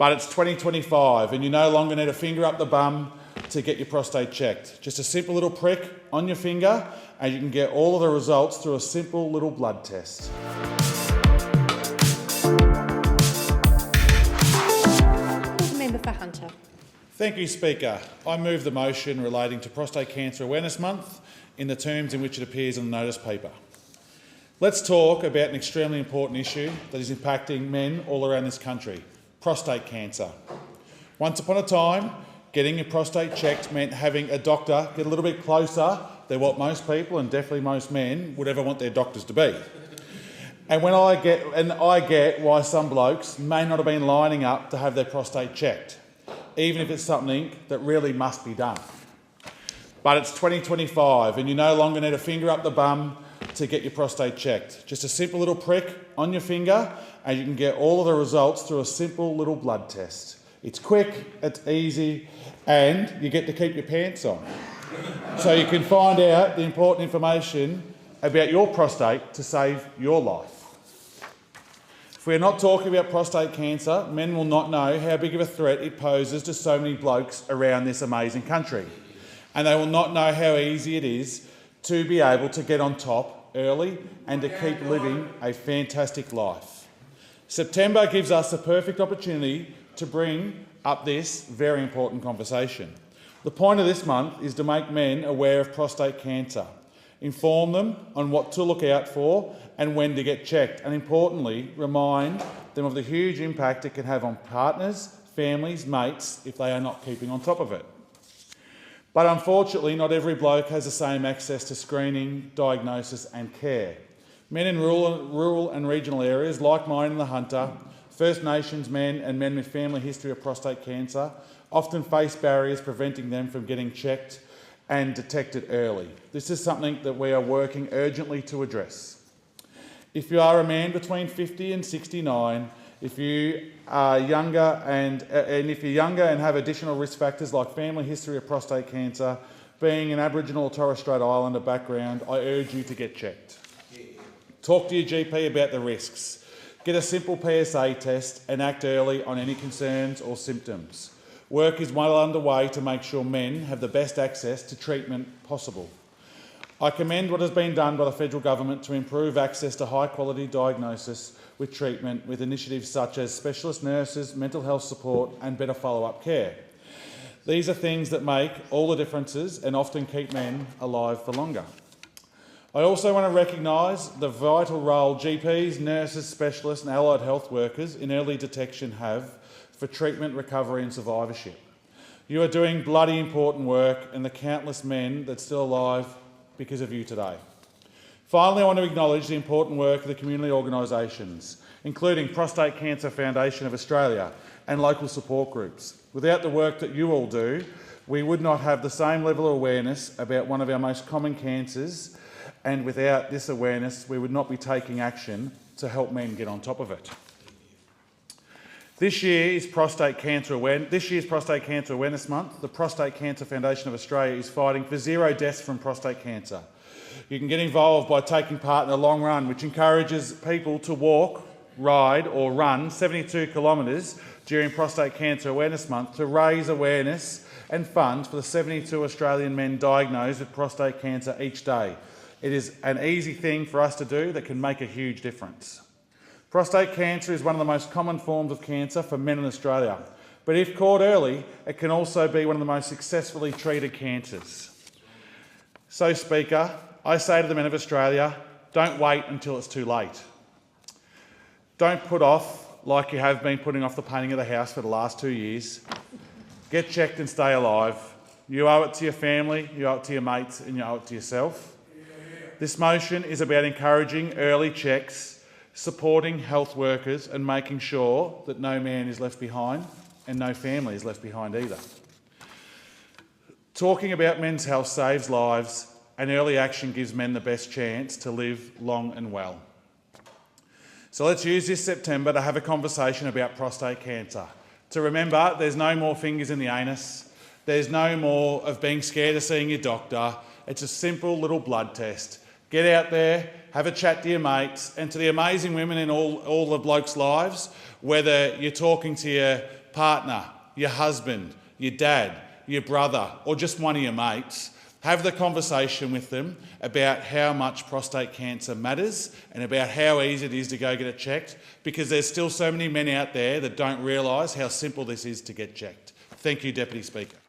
But it's 2025 and you no longer need a finger up the bum to get your prostate checked. Just a simple little prick on your finger and you can get all of the results through a simple little blood test. Member for Hunter. Thank you, Speaker. I move the motion relating to Prostate Cancer Awareness Month in the terms in which it appears on the notice paper. Let's talk about an extremely important issue that is impacting men all around this country: prostate cancer. Once upon a time, getting your prostate checked meant having a doctor get a little bit closer than what most people, and definitely most men, would ever want their doctors to be. And I get why some blokes may not have been lining up to have their prostate checked, even if it's something that really must be done. But it's 2025 and you no longer need a finger up the bum to get your prostate checked. Just a simple little prick on your finger and you can get all of the results through a simple little blood test. It's quick, it's easy, and you get to keep your pants on. So you can find out the important information about your prostate to save your life. If we're not talking about prostate cancer, men will not know how big of a threat it poses to so many blokes around this amazing country. And they will not know how easy it is to be able to get on top early and to keep living a fantastic life. September gives us a perfect opportunity to bring up this very important conversation. The point of this month is to make men aware of prostate cancer, inform them on what to look out for and when to get checked, and importantly, remind them of the huge impact it can have on partners, families, mates, if they are not keeping on top of it. But unfortunately, not every bloke has the same access to screening, diagnosis and care. Men in rural and regional areas, like mine in the Hunter, First Nations men and men with family history of prostate cancer often face barriers preventing them from getting checked and detected early. This is something that we are working urgently to address. If you are a man between 50 and 69, if you are younger and have additional risk factors like family history of prostate cancer, being an Aboriginal or Torres Strait Islander background, I urge you to get checked. Talk to your GP about the risks. Get a simple PSA test and act early on any concerns or symptoms. Work is well underway to make sure men have the best access to treatment possible. I commend what has been done by the federal government to improve access to high-quality diagnosis with treatment, with initiatives such as specialist nurses, mental health support and better follow-up care. These are things that make all the differences and often keep men alive for longer. I also want to recognise the vital role GPs, nurses, specialists and allied health workers in early detection have for treatment, recovery and survivorship. You are doing bloody important work, and the countless men that are still alive because of you today. Finally, I want to acknowledge the important work of the community organisations, including Prostate Cancer Foundation of Australia and local support groups. Without the work that you all do, we would not have the same level of awareness about one of our most common cancers, and without this awareness, we would not be taking action to help men get on top of it. This year's Prostate Cancer Awareness Month. The Prostate Cancer Foundation of Australia is fighting for 0 deaths from prostate cancer. You can get involved by taking part in a long run, which encourages people to walk, ride or run 72 kilometres during Prostate Cancer Awareness Month to raise awareness and funds for the 72 Australian men diagnosed with prostate cancer each day. It is an easy thing for us to do that can make a huge difference. Prostate cancer is one of the most common forms of cancer for men in Australia, but if caught early, it can also be one of the most successfully treated cancers. So, Speaker, I say to the men of Australia, don't wait until it's too late. Don't put off like you have been putting off the painting of the house for the last 2 years. Get checked and stay alive. You owe it to your family, you owe it to your mates, and you owe it to yourself. This motion is about encouraging early checks, supporting health workers and making sure that no man is left behind and no family is left behind either. Talking about men's health saves lives, and early action gives men the best chance to live long and well. So let's use this September to have a conversation about prostate cancer. To remember, there's no more fingers in the anus, there's no more of being scared of seeing your doctor. It's a simple little blood test. Get out there, have a chat to your mates, and to the amazing women in all the blokes' lives, whether you're talking to your partner, your husband, your dad, your brother, or just one of your mates. Have the conversation with them about how much prostate cancer matters and about how easy it is to go get it checked, because there's still so many men out there that don't realise how simple this is to get checked. Thank you, Deputy Speaker.